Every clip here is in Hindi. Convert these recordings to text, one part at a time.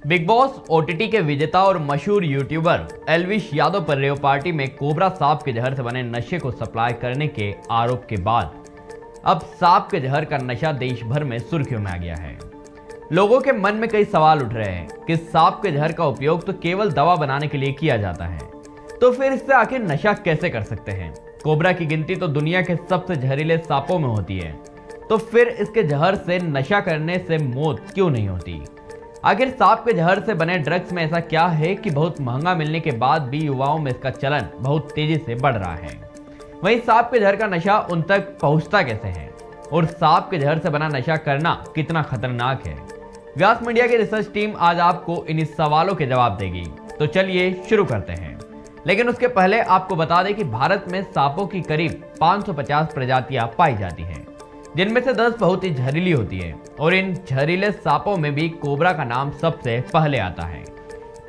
बिग बॉस ओटीटी के विजेता और मशहूर यूट्यूबर एल्विश यादव पर रेव पार्टी में कोबरा सांप के जहर से बने नशे को सप्लाई करने के आरोप के बाद अब सांप के जहर का नशा देश भर में सुर्खियों में आ गया है। लोगों के मन में कई सवाल उठ रहे हैं कि सांप के जहर का उपयोग तो केवल दवा बनाने के लिए किया जाता है, तो फिर इससे आखिर नशा कैसे कर सकते हैं। कोबरा की गिनती तो दुनिया के सबसे जहरीले सांपों में होती है, तो फिर इसके जहर से नशा करने से मौत क्यों नहीं होती। आखिर सांप के जहर से बने ड्रग्स में ऐसा क्या है कि बहुत महंगा मिलने के बाद भी युवाओं में इसका चलन बहुत तेजी से बढ़ रहा है। वहीं सांप के जहर का नशा उन तक पहुंचता कैसे है और सांप के जहर से बना नशा करना कितना खतरनाक है। व्यास मीडिया की रिसर्च टीम आज आपको इन सवालों के जवाब देगी, तो चलिए शुरू करते हैं। लेकिन उसके पहले आपको बता दें कि भारत में सांपों की करीब 550 प्रजातियां पाई जाती हैं, जिनमें से 10 बहुत ही जहरीली होती है और इन जहरीले सांपों में भी कोबरा का नाम सबसे पहले आता है।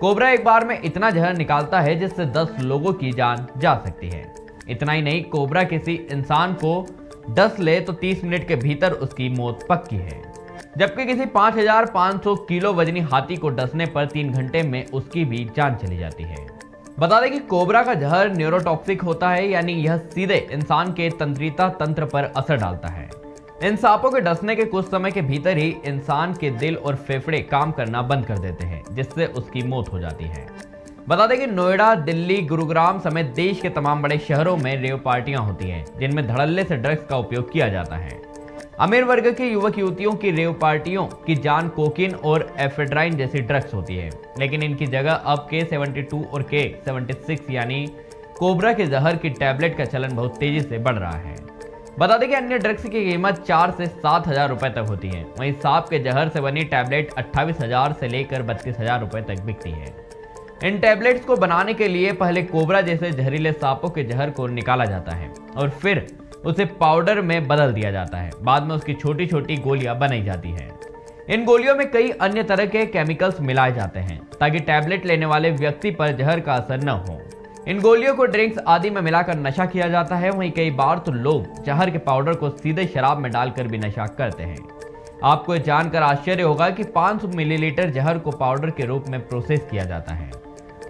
कोबरा एक बार में इतना जहर निकालता है जिससे 10 लोगों की जान जा सकती है। इतना ही नहीं, कोबरा किसी इंसान को डस ले तो 30 मिनट के भीतर उसकी मौत पक्की है, जबकि किसी 5500 किलो वजनी हाथी को डसने पर 3 घंटे में उसकी भी जान चली जाती है। बता दें कि कोबरा का जहर न्यूरोटॉक्सिक होता है, यानी यह सीधे इंसान के तंत्रिका तंत्र पर असर डालता है। इन सांपों के डसने के कुछ समय के भीतर ही इंसान के दिल और फेफड़े काम करना बंद कर देते हैं, जिससे उसकी मौत हो जाती है। बता दें कि नोएडा, दिल्ली, गुरुग्राम समेत देश के तमाम बड़े शहरों में रेव पार्टियां होती हैं, जिनमें धड़ल्ले से ड्रग्स का उपयोग किया जाता है। अमीर वर्ग के युवक युवतियों की रेव पार्टियों की जान कोकीन और एफेड्राइन जैसी ड्रग्स होती है, लेकिन इनकी जगह अब K72 और K76 यानी कोबरा के जहर की टैबलेट का चलन बहुत तेजी से बढ़ रहा है। बता दें कि अन्य ड्रग्स की कीमत 4 से 7 हजार रुपए तक होती है। वहीं सांप के जहर से बनी टैबलेट 28,000 से लेकर 32,000 रुपए तक बिकती है। इन टैबलेट्स को बनाने के लिए पहले कोबरा जैसे जहरीले सांपों के जहर को निकाला जाता है और फिर उसे पाउडर में बदल दिया जाता है। बाद में उसकी छोटी छोटी गोलियां बनाई जाती है। इन गोलियों में कई अन्य तरह के केमिकल्स मिलाए जाते हैं ताकि टैबलेट लेने वाले व्यक्ति पर जहर का असर न हो। इन गोलियों को ड्रिंक्स आदि में मिलाकर नशा किया जाता है। वहीं कई बार तो लोग जहर के पाउडर को सीधे शराब में डालकर भी नशा करते हैं। आपको यह जानकर आश्चर्य होगा कि 500 मिलीलीटर जहर को पाउडर के रूप में प्रोसेस किया जाता है।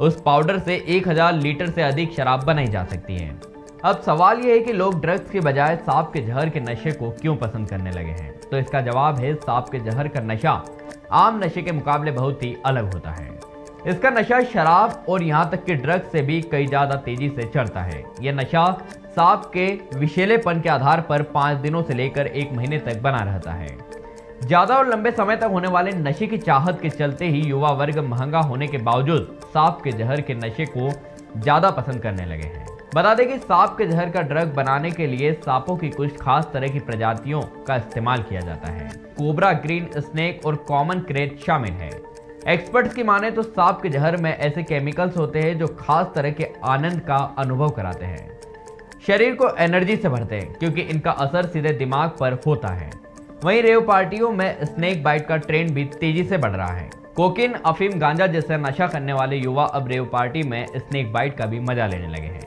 उस पाउडर से 1000 लीटर से अधिक शराब बनाई जा सकती है। अब सवाल यह है कि लोग ड्रग्स के बजाय सांप के जहर के नशे को क्यों पसंद करने लगे हैं। तो इसका जवाब है, सांप के जहर का नशा आम नशे के मुकाबले बहुत ही अलग होता है। इसका नशा शराब और यहाँ तक कि ड्रग्स से भी कई ज्यादा तेजी से चढ़ता है। यह नशा सांप के विषैलेपन के आधार पर 5 दिनों से लेकर 1 महीने तक बना रहता है। ज्यादा और लंबे समय तक होने वाले नशे की चाहत के चलते ही युवा वर्ग महंगा होने के बावजूद सांप के जहर के नशे को ज्यादा पसंद करने लगे हैं। बता दें कि सांप के जहर का ड्रग बनाने के लिए सांपों की कुछ खास तरह की प्रजातियों का इस्तेमाल किया जाता है। कोबरा, ग्रीन स्नेक और कॉमन क्रेट शामिल है। एक्सपर्ट्स की माने तो सांप के जहर में ऐसे केमिकल्स होते हैं जो खास तरह के आनंद का अनुभव कराते हैं, शरीर को एनर्जी से भरते हैं, क्योंकि इनका असर सीधे दिमाग पर होता है। वहीं रेव पार्टियों में स्नेक बाइट का ट्रेंड भी तेजी से बढ़ रहा है। कोकीन, अफीम, गांजा जैसे नशा करने वाले युवा अब रेव पार्टी में स्नेक बाइट का भी मजा लेने लगे हैं।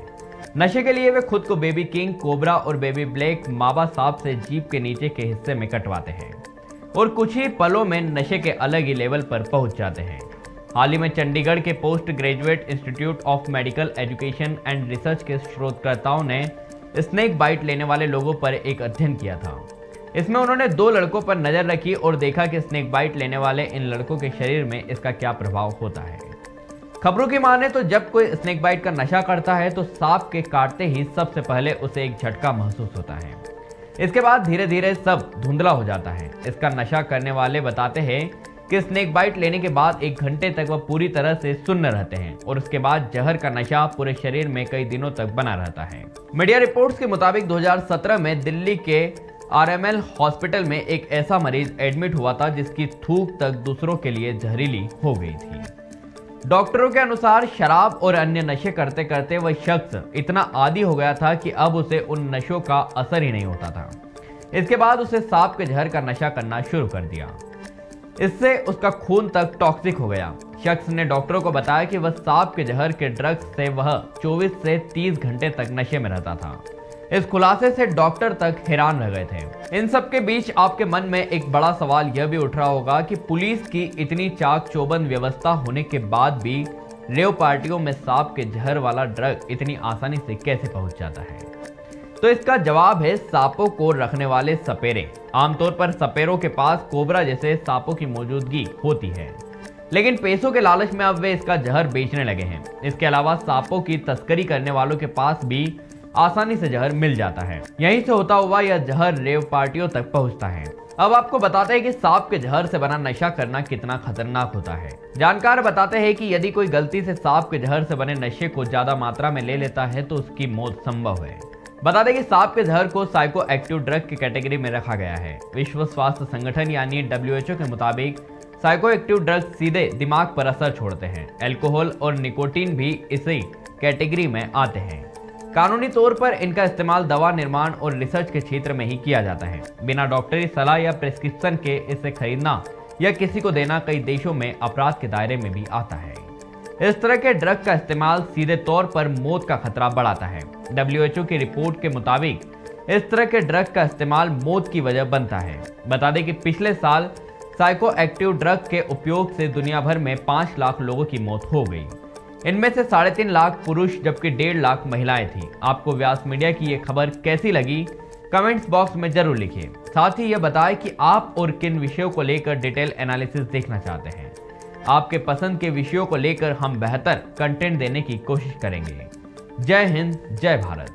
नशे के लिए वे खुद को बेबी किंग, कोबरा और बेबी ब्लैक मावा सांप से जीभ के नीचे के हिस्से में कटवाते हैं और कुछ ही पलों में नशे के अलग ही लेवल पर पहुंच जाते हैं। हाल ही में चंडीगढ़ के post graduate institute of medical education and research के शोधकर्ताओं ने स्नेक बाइट लेने वाले लोगों पर एक अध्ययन किया था। इसमें उन्होंने 2 लड़कों पर नजर रखी और देखा कि स्नेक बाइट लेने वाले इन लड़कों के शरीर में इसका क्या प्रभाव होता है। खबरों की माने तो जब कोई स्नेक बाइट का नशा करता है तो सांप के काटते ही सबसे पहले उसे एक झटका महसूस होता है। इसके बाद धीरे धीरे सब धुंधला हो जाता है। इसका नशा करने वाले बताते हैं कि स्नेक बाइट लेने के बाद 1 घंटे तक वह पूरी तरह से सुन्न रहते हैं और उसके बाद जहर का नशा पूरे शरीर में कई दिनों तक बना रहता है। मीडिया रिपोर्ट्स के मुताबिक 2017 में दिल्ली के RML हॉस्पिटल में एक ऐसा मरीज एडमिट हुआ था जिसकी थूक तक दूसरों के लिए जहरीली हो गई थी। डॉक्टरों के अनुसार शराब और अन्य नशे करते करते वह शख्स इतना आदी हो गया था कि अब उसे उन नशों का असर ही नहीं होता था। इसके बाद उसे सांप के जहर का नशा करना शुरू कर दिया। इससे उसका खून तक टॉक्सिक हो गया। शख्स ने डॉक्टरों को बताया कि वह सांप के जहर के ड्रग्स से वह 24 से 30 घंटे तक नशे में रहता था। इस खुलासे से डॉक्टर तक हैरान रह गए थे। इन सब के बीच आपके मन में एक बड़ा सवाल यह भी उठ रहा होगा कि पुलिस की इतनी चाक चौबंद व्यवस्था होने के बाद भी रेव पार्टियों में सांप के जहर वाला ड्रग इतनी आसानी से कैसे पहुंच जाता है। तो इसका जवाब है सांपों को रखने वाले सपेरे। आमतौर पर सपेरों के पास कोबरा जैसे सांपों की मौजूदगी होती है, लेकिन पैसों के लालच में अब वे इसका जहर बेचने लगे हैं। इसके अलावा सांपों की तस्करी करने वालों के पास भी आसानी से जहर मिल जाता है। यहीं से होता हुआ यह जहर रेव पार्टियों तक पहुंचता है। अब आपको बताते हैं कि सांप के जहर से बना नशा करना कितना खतरनाक होता है। जानकार बताते हैं कि यदि कोई गलती से सांप के जहर से बने नशे को ज्यादा मात्रा में ले लेता है तो उसकी मौत संभव है। बता दें कि सांप के जहर को साइको एक्टिव ड्रग की कैटेगरी में रखा गया है। विश्व स्वास्थ्य संगठन यानी WHO के मुताबिक साइको एक्टिव ड्रग सीधे दिमाग पर असर छोड़ते हैं। अल्कोहल और निकोटीन भी इसी कैटेगरी में आते हैं। कानूनी तौर पर इनका इस्तेमाल दवा निर्माण और रिसर्च के क्षेत्र में ही किया जाता है। बिना डॉक्टरी सलाह या प्रिस्क्रिप्शन के इसे खरीदना या किसी को देना कई देशों में अपराध के दायरे में भी आता है। इस तरह के ड्रग का इस्तेमाल सीधे तौर पर मौत का खतरा बढ़ाता है। WHO की रिपोर्ट के मुताबिक इस तरह के ड्रग का इस्तेमाल मौत की वजह बनता है। बता दें कि पिछले साल साइको एक्टिव ड्रग के उपयोग से दुनिया भर में 5 लाख लोगों की मौत हो गई। इनमें से 3.5 लाख पुरुष जबकि 1.5 लाख महिलाएं थी। आपको व्यास मीडिया की ये खबर कैसी लगी कमेंट्स बॉक्स में जरूर लिखिए। साथ ही यह बताएं कि आप और किन विषयों को लेकर डिटेल एनालिसिस देखना चाहते हैं। आपके पसंद के विषयों को लेकर हम बेहतर कंटेंट देने की कोशिश करेंगे। जय हिंद, जय भारत।